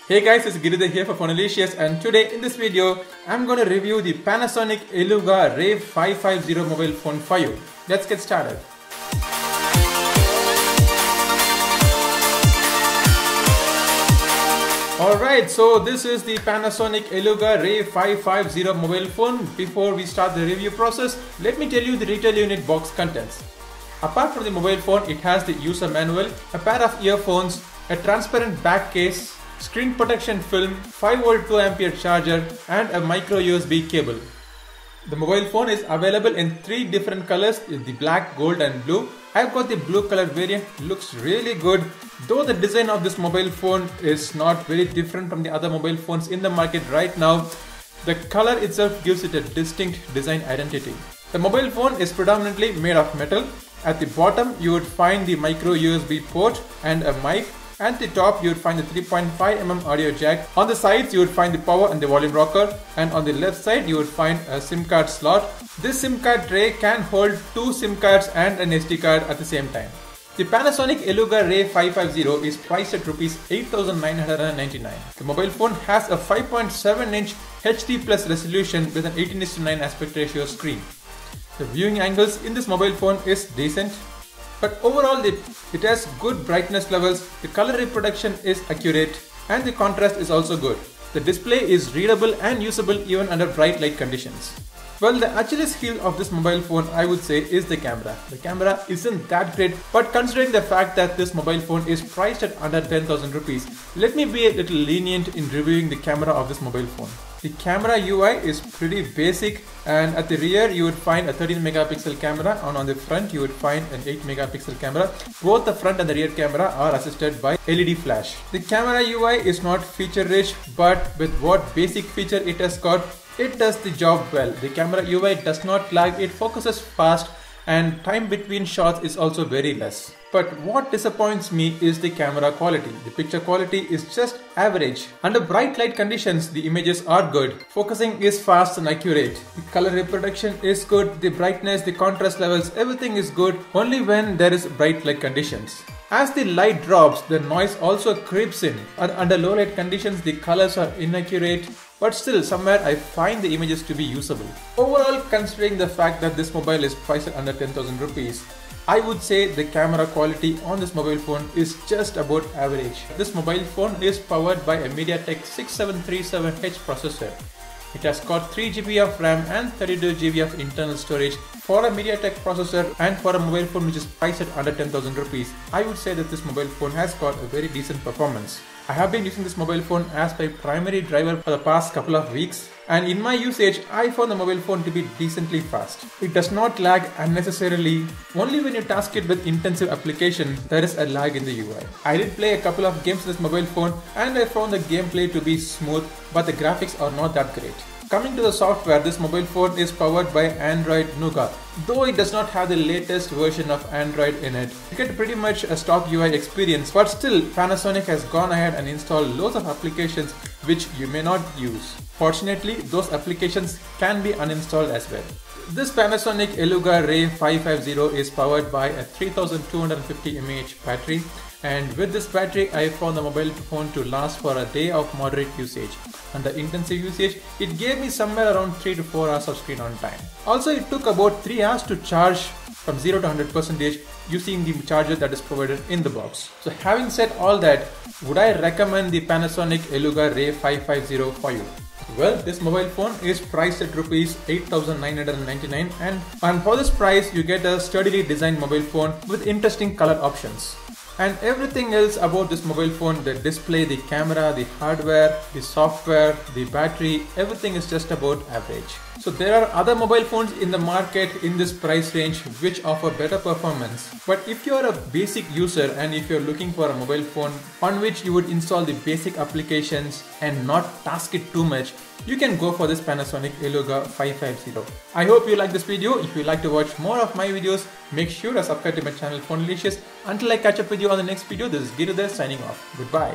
Hey guys, it's Giridhar here for Phonalicious, and today in this video I'm going to review the Panasonic Eluga Rave 550 mobile phone for you. Let's get started. Alright, so this is the Panasonic Eluga Rave 550 mobile phone. Before we start the review process, let me tell you the retail unit box contents. Apart from the mobile phone, it has the user manual, a pair of earphones, a transparent back case, screen protection film, 5V 2A charger and a micro USB cable. The mobile phone is available in 3 different colors, the black, gold and blue. I've got the blue color variant, looks really good. Though the design of this mobile phone is not very different from the other mobile phones in the market right now, the color itself gives it a distinct design identity. The mobile phone is predominantly made of metal. At the bottom you would find the micro USB port and a mic. At the top you would find the 3.5mm audio jack. On the sides you would find the power and the volume rocker, and on the left side you would find a SIM card slot. This SIM card tray can hold 2 SIM cards and an SD card at the same time. The Panasonic Eluga Rave 550 is priced at Rs 8,999. The mobile phone has a 5.7-inch HD Plus resolution with an 18:9 aspect ratio screen. The viewing angles in this mobile phone is decent, but overall it has good brightness levels, the color reproduction is accurate and the contrast is also good. The display is readable and usable even under bright light conditions. Well, the Achilles heel of this mobile phone I would say is the camera. The camera isn't that great, but considering the fact that this mobile phone is priced at under 10,000 rupees, let me be a little lenient in reviewing the camera of this mobile phone. The camera UI is pretty basic, and at the rear you would find a 13 megapixel camera, and on the front you would find an 8 megapixel camera. Both the front and the rear camera are assisted by LED flash. The camera UI is not feature rich, but with what basic feature it has got, it does the job well. The camera UI does not lag, it focuses fast, and time between shots is also very less. But what disappoints me is the camera quality. The picture quality is just average. Under bright light conditions, the images are good. Focusing is fast and accurate. The color reproduction is good. The brightness, the contrast levels, everything is good only when there is bright light conditions. As the light drops, the noise also creeps in. Under low light conditions, the colors are inaccurate, but still somewhere I find the images to be usable. Overall, considering the fact that this mobile is priced at under 10,000 rupees, I would say the camera quality on this mobile phone is just about average. This mobile phone is powered by a MediaTek 6737H processor. It has got 3GB of RAM and 32GB of internal storage. For a MediaTek processor and for a mobile phone which is priced at under 10,000 rupees, I would say that this mobile phone has got a very decent performance. I have been using this mobile phone as my primary driver for the past couple of weeks, and in my usage I found the mobile phone to be decently fast. It does not lag unnecessarily. Only when you task it with intensive application there is a lag in the UI. I did play a couple of games with this mobile phone and I found the gameplay to be smooth, but the graphics are not that great. Coming to the software, this mobile phone is powered by Android Nougat. Though it does not have the latest version of Android in it, you get pretty much a stock UI experience, but still Panasonic has gone ahead and installed loads of applications which you may not use. Fortunately, those applications can be uninstalled as well. This Panasonic Eluga Rave 550 is powered by a 3250 mAh battery, and with this battery I found the mobile phone to last for a day of moderate usage. Under intensive usage, it gave me somewhere around 3 to 4 hours of screen on time. Also, it took about 3 hours to charge from 0 to 100% using the charger that is provided in the box. So having said all that, would I recommend the Panasonic Eluga Rave 550 for you? Well, this mobile phone is priced at Rs 8,999, and for this price you get a sturdily designed mobile phone with interesting color options. And everything else about this mobile phone, the display, the camera, the hardware, the software, the battery, everything is just about average. So there are other mobile phones in the market in this price range which offer better performance. But if you are a basic user and if you are looking for a mobile phone on which you would install the basic applications and not task it too much, you can go for this Panasonic Eluga 550. I hope you like this video. If you like to watch more of my videos, make sure to subscribe to my channel Phonalicious. Until I catch up with you on the next video, this is Giridhar signing off. Goodbye.